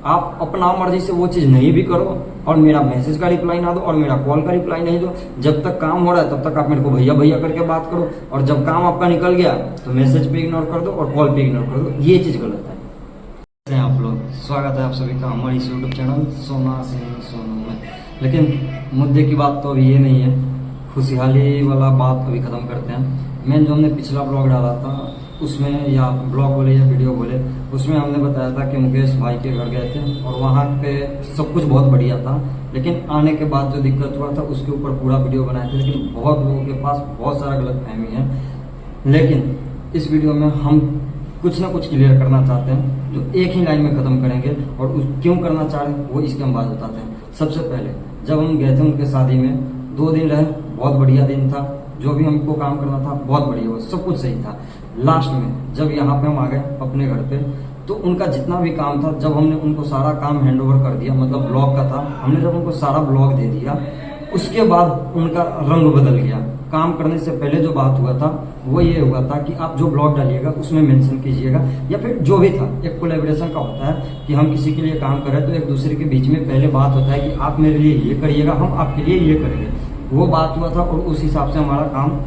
आप अपना मर्जी से वो चीज़ नहीं भी करो और मेरा मैसेज का रिप्लाई ना दो और मेरा कॉल का रिप्लाई नहीं दो। जब तक काम हो रहा है तब तक आप मेरे को भैया भैया करके बात करो, और जब काम आपका निकल गया तो मैसेज पे इग्नोर कर दो और कॉल पे इग्नोर कर दो। ये चीज़ गलत है। आप लोग, स्वागत है आप सभी का हमारे इस यूट्यूब चैनल सोना सिंह सोनू में। लेकिन मुद्दे की बात तो अभी ये नहीं है, खुशहाली वाला बात अभी ख़त्म करते हैं। मैंने जो हमने पिछला ब्लॉग डाला था उसमें, या ब्लॉग बोले या वीडियो बोले, उसमें हमने बताया था कि मुकेश भाई के घर गए थे और वहाँ पे सब कुछ बहुत बढ़िया था, लेकिन आने के बाद जो दिक्कत हुआ था उसके ऊपर पूरा वीडियो बनाए थे। लेकिन बहुत लोगों के पास बहुत सारा गलतफहमी है, लेकिन इस वीडियो में हम कुछ ना कुछ क्लियर करना चाहते हैं जो एक ही लाइन में ख़त्म करेंगे। और क्यों करना चाह रहे हैं वो इसके हम बात बताते हैं। सबसे पहले जब हम गए थे उनके शादी में, 2 दिन रहे, बहुत बढ़िया दिन था, जो भी हमको काम करना था बहुत बढ़िया हुआ, सब कुछ सही था। लास्ट में जब यहाँ पे हम आ गए अपने घर पे, तो उनका जितना भी काम था, जब हमने उनको सारा काम हैंड ओवर कर दिया, मतलब ब्लॉग का था, हमने जब उनको सारा ब्लॉग दे दिया, उसके बाद उनका रंग बदल गया। काम करने से पहले जो बात हुआ था वो ये हुआ था कि आप जो ब्लॉग डालिएगा उसमें मेंशन कीजिएगा, या फिर जो भी था, एक कोलैबोरेशन का होता है कि हम किसी के लिए काम करें तो एक दूसरे के बीच में पहले बात होता है कि आप मेरे लिए ये करिएगा, हम आपके लिए ये करेंगे। वो बात हुआ था और उस हिसाब से हमारा काम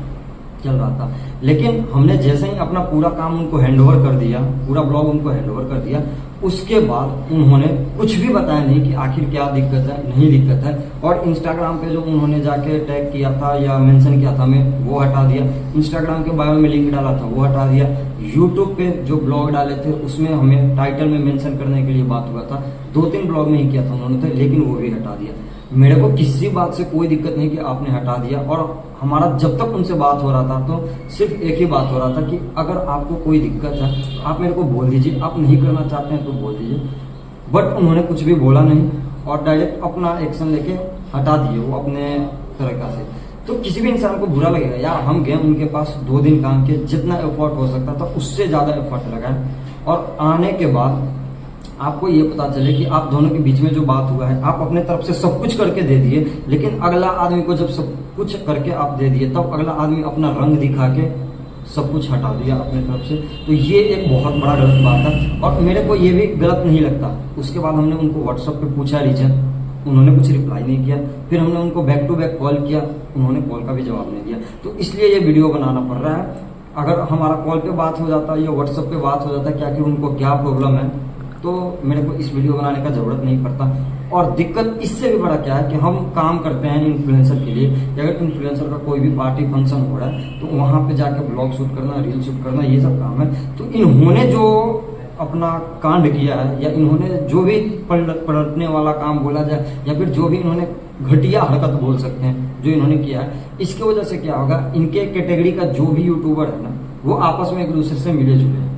चल रहा था। लेकिन हमने जैसे ही अपना पूरा काम उनको हैंडओवर कर दिया, पूरा ब्लॉग उनको हैंडओवर कर दिया, उसके बाद उन्होंने कुछ भी बताया नहीं कि आखिर क्या दिक्कत है, नहीं दिक्कत है। और इंस्टाग्राम पे जो उन्होंने जाके टैग किया था या मेंशन किया था हमें, वो हटा दिया। इंस्टाग्राम के बायो में लिंक डाला था वो हटा दिया। यूट्यूब पे जो ब्लॉग डाले थे उसमें हमें टाइटल में मेंशन करने के लिए बात हुआ था, 2-3 ब्लॉग में ही किया था उन्होंने, तो लेकिन वो भी हटा दिया। मेरे को किसी बात से कोई दिक्कत नहीं कि आपने हटा दिया। और हमारा जब तक उनसे बात हो रहा था तो सिर्फ एक ही बात हो रहा था कि अगर आपको कोई दिक्कत है आप मेरे को बोल दीजिए, आप नहीं करना चाहते हैं तो बोल दीजिए। बट उन्होंने कुछ भी बोला नहीं और डायरेक्ट अपना एक्शन लेके हटा दिए वो अपने तरीका से। तो किसी भी इंसान को बुरा लगेगा। यार हम गए उनके पास, 2 दिन काम किए, जितना एफर्ट हो सकता था उससे ज़्यादा एफर्ट लगाए, और आने के बाद आपको ये पता चले कि आप दोनों के बीच में जो बात हुआ है, आप अपने तरफ से सब कुछ करके दे दिए, लेकिन अगला आदमी को जब सब कुछ करके आप दे दिए तब अगला आदमी अपना रंग दिखा के सब कुछ हटा दिया अपने तरफ से। तो ये एक बहुत बड़ा गलत बात है और मेरे को ये भी गलत नहीं लगता। उसके बाद हमने उनको व्हाट्सएप पे पूछा रीजन, उन्होंने कुछ रिप्लाई नहीं किया। फिर हमने उनको बैक टू बैक कॉल किया, उन्होंने कॉल का भी जवाब नहीं दिया। तो इसलिए ये वीडियो बनाना पड़ रहा है। अगर हमारा कॉल पे बात हो जाता या व्हाट्सएप पे बात हो जाता कि आखिर उनको क्या प्रॉब्लम है, तो मेरे को इस वीडियो बनाने का जरूरत नहीं पड़ता। और दिक्कत इससे भी बड़ा क्या है कि हम काम करते हैं इन्फ्लुएंसर के लिए। अगर इन्फ्लुएंसर का कोई भी पार्टी फंक्शन हो रहा है तो वहाँ पे जाके ब्लॉग शूट करना, रील शूट करना, ये सब काम है। तो इन्होंने जो अपना कांड किया है, या इन्होंने जो भी पलटने वाला काम बोला जाए, या फिर जो भी इन्होंने घटिया हरकत बोल सकते हैं जो इन्होंने किया है, इसके वजह से क्या होगा, इनके कैटेगरी का जो भी यूट्यूबर है ना, वो आपस में एक दूसरे से मिले जुले हैं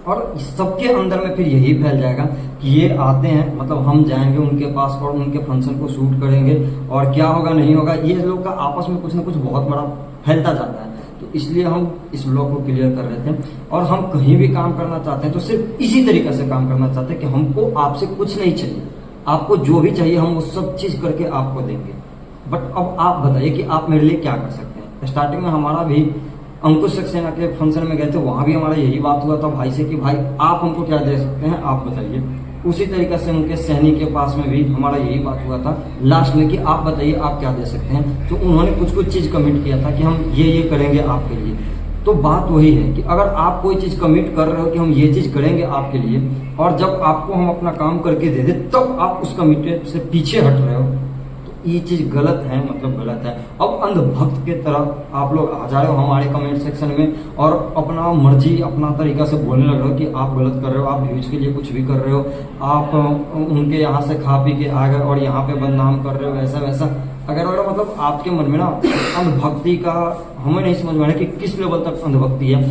और सबके अंदर में फिर यही फैल जाएगा कि ये आते हैं, मतलब हम जाएंगे उनके पास और उनके फंक्शन को शूट करेंगे, और क्या होगा नहीं होगा, ये लोग का आपस में कुछ ना कुछ बहुत बड़ा फैलता जाता है। तो इसलिए हम इस ब्लॉग को क्लियर कर रहे थे। और हम कहीं भी काम करना चाहते हैं तो सिर्फ इसी तरीके से काम करना चाहते हैं कि हमको आपसे कुछ नहीं चाहिए, आपको जो भी चाहिए हम वो सब चीज़ करके आपको देंगे। बट अब आप बताइए कि आप मेरे लिए क्या कर सकते हैं। स्टार्टिंग में हमारा भी अंकुश सक्सेना के फंक्शन में गए थे, वहां भी हमारा यही बात हुआ था भाई से कि भाई आप हमको क्या दे सकते हैं, आप बताइए। उसी तरीके से उनके सहनी के पास में भी हमारा यही बात हुआ था लास्ट में कि आप बताइए आप क्या दे सकते हैं। तो उन्होंने कुछ चीज़ कमिट किया था कि हम ये करेंगे आपके लिए। तो बात वही है कि अगर आप कोई चीज़ कमिट कर रहे हो कि हम ये चीज़ करेंगे आपके लिए, और जब आपको हम अपना काम करके दे दे तब आप उस कमिटमेंट से पीछे हट रहे हो, ये चीज गलत है, मतलब गलत है। अब अंधभक्त के तरफ आप लोग आ जा रहे हो हमारे कमेंट सेक्शन में और अपना मर्जी अपना तरीका से बोलने लग रहे हो कि आप गलत कर रहे हो, आप व्यूज के लिए कुछ भी कर रहे हो, आप उनके यहाँ से खा पी के आ गए और यहाँ पे बदनाम कर रहे हो, ऐसा वैसा अगर मतलब आपके मन में ना अंधभक्ति का हमें नहीं समझ में आ रहा कि किस लेवल तक अंधभक्ति है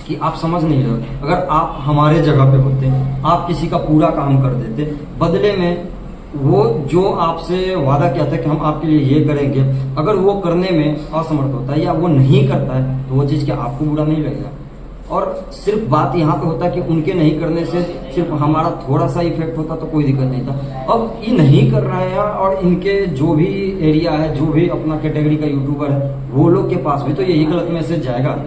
कि आप समझ नहीं रहे हो। अगर आप हमारे जगह पे होते, आप किसी का पूरा काम कर देते, बदले में वो जो आपसे वादा किया था कि हम आपके लिए ये करेंगे, अगर वो करने में असमर्थ होता है या वो नहीं करता है तो वो चीज़ क्या आपको बुरा नहीं लगेगा। और सिर्फ बात यहाँ पे होता है कि उनके नहीं करने से सिर्फ हमारा थोड़ा सा इफेक्ट होता तो कोई दिक्कत नहीं था। अब ये नहीं कर रहा है और इनके जो भी एरिया है, जो भी अपना कैटेगरी का यूट्यूबर है, वो लोग के पास भी तो यही गलत मैसेज जाएगा।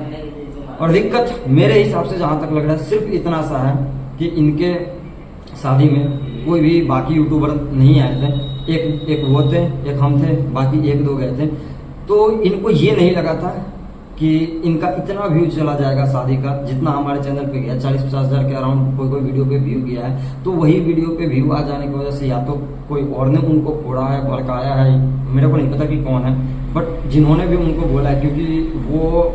और दिक्कत मेरे हिसाब से जहाँ तक लग रहा है सिर्फ इतना सा है कि इनके शादी में कोई भी बाकी यूट्यूबर नहीं आए थे, एक वो थे, एक हम थे, बाकी एक दो गए थे। तो इनको ये नहीं लगा था कि इनका इतना व्यू चला जाएगा शादी का, जितना हमारे चैनल पे गया 40-50 हज़ार के अराउंड कोई वीडियो पे व्यू गया है। तो वही वीडियो पे व्यू आ जाने की वजह से या तो कोई और ने उनको फोड़ा है, भड़काया है, मेरे को नहीं पता कि कौन है, बट जिन्होंने भी उनको बोला है, क्योंकि वो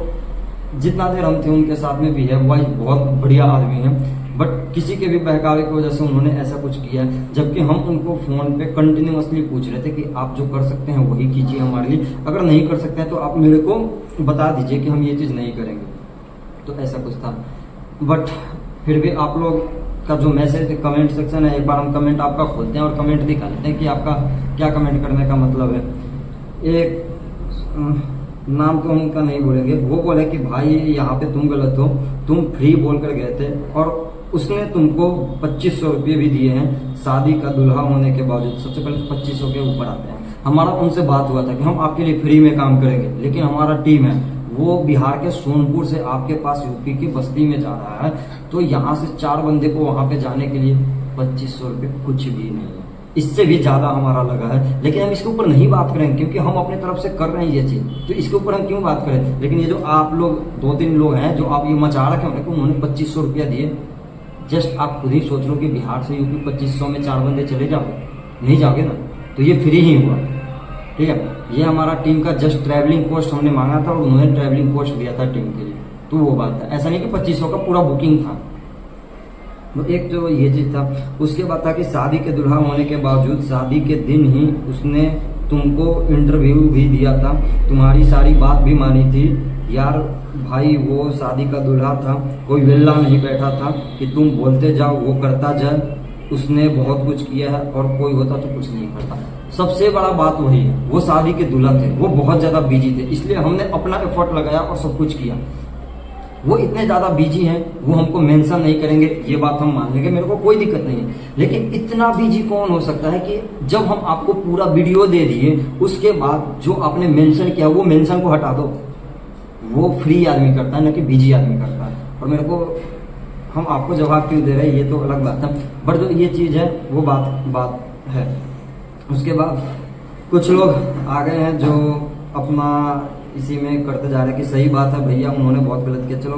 जितना देर हम थे उनके साथ में भी है, वही बहुत बढ़िया आदमी है, बट किसी के भी बहकावे की वजह से उन्होंने ऐसा कुछ किया है। जबकि हम उनको फोन पे कंटिन्यूअसली पूछ रहे थे कि आप जो कर सकते हैं वही कीजिए हमारे लिए, अगर नहीं कर सकते हैं तो आप मेरे को बता दीजिए कि हम ये चीज़ नहीं करेंगे। तो ऐसा कुछ था, बट फिर भी आप लोग का जो मैसेज कमेंट सेक्शन है, एक बार हम कमेंट आपका खोलते हैं और कमेंट दिखा लेते हैं कि आपका क्या कमेंट करने का मतलब है। एक नाम तो हम उनका नहीं बोलेंगे, वो बोले कि भाई यहाँ पे तुम गलत हो, तुम फ्री बोल कर गए थे और उसने तुमको 2500 रुपये भी दिए हैं शादी का दूल्हा होने के बावजूद। सबसे पहले 2500 के ऊपर आते हैं। हमारा उनसे बात हुआ था कि हम आपके लिए फ्री में काम करेंगे, लेकिन हमारा टीम है वो बिहार के सोनपुर से आपके पास यूपी की बस्ती में जा रहा है, तो यहाँ से 4 बंदे को वहां पे जाने के लिए 2500 रुपये कुछ भी नहीं है, इससे भी ज्यादा हमारा लगा है। लेकिन हम इसके ऊपर नहीं बात करेंगे क्योंकि हम अपने तरफ से कर रहे हैं ये चीज, तो इसके ऊपर हम क्यों बात करें। लेकिन ये जो आप लोग 2-3 लोग हैं जो आप ये मचा रखे हैं कि उन्होंने 2500 रुपया दिए, जस्ट आप खुद ही सोच लो कि बिहार से यूपी 2500 में 4 बंदे चले जाओ, नहीं जाओगे ना, तो ये फ्री ही हुआ। ठीक है, ये हमारा टीम का जस्ट ट्रैवलिंग कॉस्ट हमने मांगा था और उन्होंने ट्रैवलिंग कॉस्ट दिया था टीम के लिए, तो वो बात है। ऐसा नहीं कि 2500 का पूरा बुकिंग था। तो एक जो ये चीज था, उसके बाद था कि शादी के दुल्हा होने के बावजूद शादी के दिन ही उसने तुमको इंटरव्यू भी दिया था, तुम्हारी सारी बात भी मानी थी। यार भाई वो शादी का दूल्हा था, कोई विल्ला नहीं बैठा था कि तुम बोलते जाओ वो करता जाए। उसने बहुत कुछ किया है और कोई होता तो कुछ नहीं करता। सबसे बड़ा बात वही है, वो शादी के दूल्हा थे, वो बहुत ज्यादा बिजी थे, इसलिए हमने अपना एफर्ट लगाया और सब कुछ किया। वो इतने ज्यादा बिजी हैं, वो हमको मेंशन नहीं करेंगे, ये बात हम मान लेंगे, मेरे को कोई दिक्कत नहीं है। लेकिन इतना बिजी कौन हो सकता है कि जब हम आपको पूरा वीडियो दे दिए उसके बाद जो आपने मेंशन किया वो मेंशन को हटा दो। वो फ्री आदमी करता है ना कि बिजी आदमी करता है। और मेरे को हम आपको जवाब क्यों दे रहे हैं ये तो अलग बात है, बट जो ये चीज है वो बात है। उसके बाद कुछ लोग आ गए हैं जो अपना इसी में करते जा रहे हैं कि सही बात है भैया उन्होंने बहुत गलत किया। चलो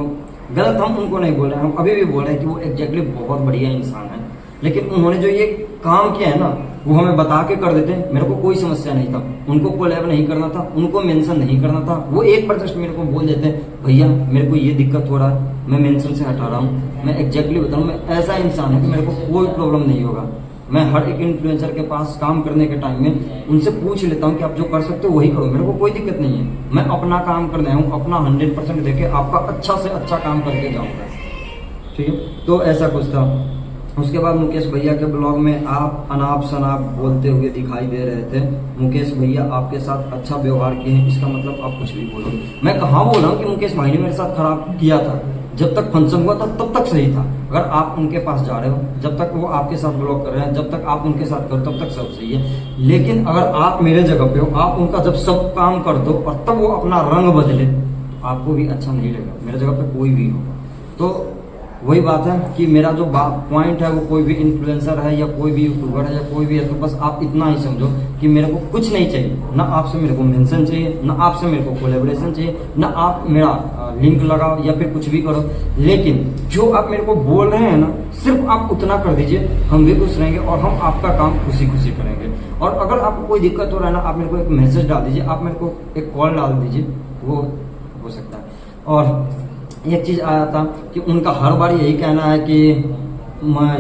गलत हम उनको नहीं बोल रहे हैं, हम अभी भी बोल रहे हैं कि वो एग्जैक्टली बहुत बढ़िया इंसान है, लेकिन उन्होंने जो ये काम किया है ना वो हमें बता के कर देते, मेरे को कोई समस्या नहीं था। उनको कोलैब नहीं करना था, उनको मेंशन नहीं करना था, वो एक बार जस्ट मेरे को बोल देते भैया मेरे को ये दिक्कत हो रहा है, मैं मेंशन से हटा रहा हूँ। मैं एग्जैक्टली बता रहा हूँ, मैं ऐसा इंसान हूँ कि मेरे को कोई प्रॉब्लम नहीं होगा। मैं हर एक इन्फ्लुएंसर के पास काम करने के टाइम में उनसे पूछ लेता हूँ कि आप जो कर सकते हो वही करो, मेरे को कोई दिक्कत नहीं है। मैं अपना काम करने आया हूँ, अपना 100% देके आपका अच्छा से अच्छा काम करके जाऊँगा। ठीक है, तो ऐसा कुछ था। उसके बाद मुकेश भैया के ब्लॉग में आप अनाप शनाप बोलते हुए दिखाई दे रहे थे। मुकेश भैया आपके साथ अच्छा व्यवहार किए हैं, इसका मतलब आप कुछ भी बोलो। मैं कहाँ बोला हूँ कि मुकेश भाई ने मेरे साथ खराब किया था? जब तक फंक्शन हुआ था तब तक सही था। अगर आप उनके पास जा रहे हो, जब तक वो आपके साथ ब्लॉग कर रहे हैं, जब तक आप उनके साथ करो तब तक सब सही है। लेकिन अगर आप मेरे जगह पे हो, आप उनका जब सब काम कर दो और तब वो अपना रंग बदले, तो आपको भी अच्छा नहीं लगेगा। मेरे जगह पे कोई भी हो तो वही बात है कि मेरा जो पॉइंट है वो कोई भी इन्फ्लुएंसर है या कोई भी यूट्यूबर है या कोई भी है, तो बस आप इतना ही समझो कि मेरे को कुछ नहीं चाहिए, ना आपसे मेरे को मेंशन चाहिए, ना आपसे मेरे को कोलैबोरेशन चाहिए, ना आप मेरा लिंक लगाओ या फिर कुछ भी करो। लेकिन जो आप मेरे को बोल रहे हैं ना, सिर्फ आप उतना कर दीजिए, हम भी खुश रहेंगे और हम आपका काम खुशी खुशी करेंगे। और अगर आपको कोई दिक्कत हो रहा है ना, आप मेरे को एक मैसेज डाल दीजिए, आप मेरे को एक कॉल डाल दीजिए, वो हो सकता है। और एक चीज आया था कि उनका हर बार यही कहना है कि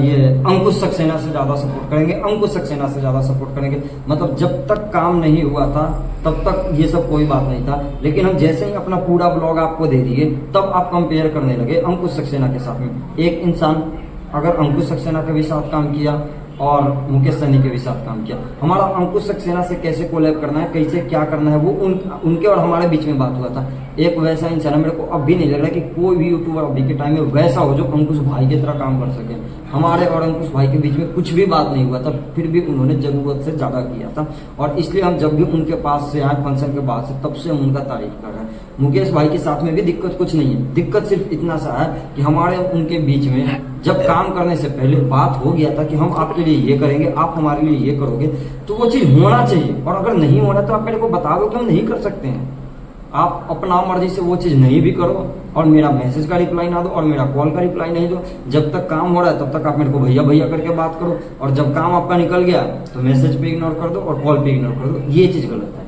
ये अंकुश सक्सेना से ज्यादा सपोर्ट करेंगे, अंकुश सक्सेना से ज्यादा सपोर्ट करेंगे। मतलब जब तक काम नहीं हुआ था तब तक ये सब कोई बात नहीं था, लेकिन हम जैसे ही अपना पूरा ब्लॉग आपको दे दिए तब आप कंपेयर करने लगे अंकुश सक्सेना के साथ में। एक इंसान अगर अंकुश सक्सेना के भी साथ काम किया और मुकेश सहनी के भी साथ काम किया, हमारा अंकुश सक्सेना से कैसे कोलैब करना है, कैसे क्या करना है, वो उनके और हमारे बीच में बात हुआ था। एक वैसा इंसान है, मेरे को अब भी नहीं लग रहा कि कोई भी यूट्यूबर अभी के टाइम में वैसा हो जो अंकुश भाई की तरह काम कर सके। हमारे और अंकुश भाई के बीच में कुछ भी बात नहीं हुआ था, फिर भी उन्होंने जरूरत से ज्यादा किया था। और इसलिए हम जब भी उनके पास से आए फंक्शन के बाद से, तब से हम उनका तारीफ कर रहे हैं। मुकेश भाई के साथ में भी दिक्कत कुछ नहीं है, दिक्कत सिर्फ इतना सा है कि हमारे उनके बीच में जब काम करने से पहले बात हो गया था कि हम आपके लिए ये करेंगे, आप हमारे लिए ये करोगे, तो वो चीज होना चाहिए। और अगर नहीं हो रहा तो आप मेरे को बता दो कि हम नहीं कर सकते हैं। आप अपना मर्जी से वो चीज नहीं भी करो और मेरा मैसेज का रिप्लाई ना दो और मेरा कॉल का रिप्लाई नहीं दो। जब तक काम हो रहा है तब तक आप मेरे को भैया भैया करके बात करो, और जब काम आपका निकल गया तो मैसेज पे इग्नोर कर दो और कॉल पे इग्नोर कर दो। ये चीज गलत है।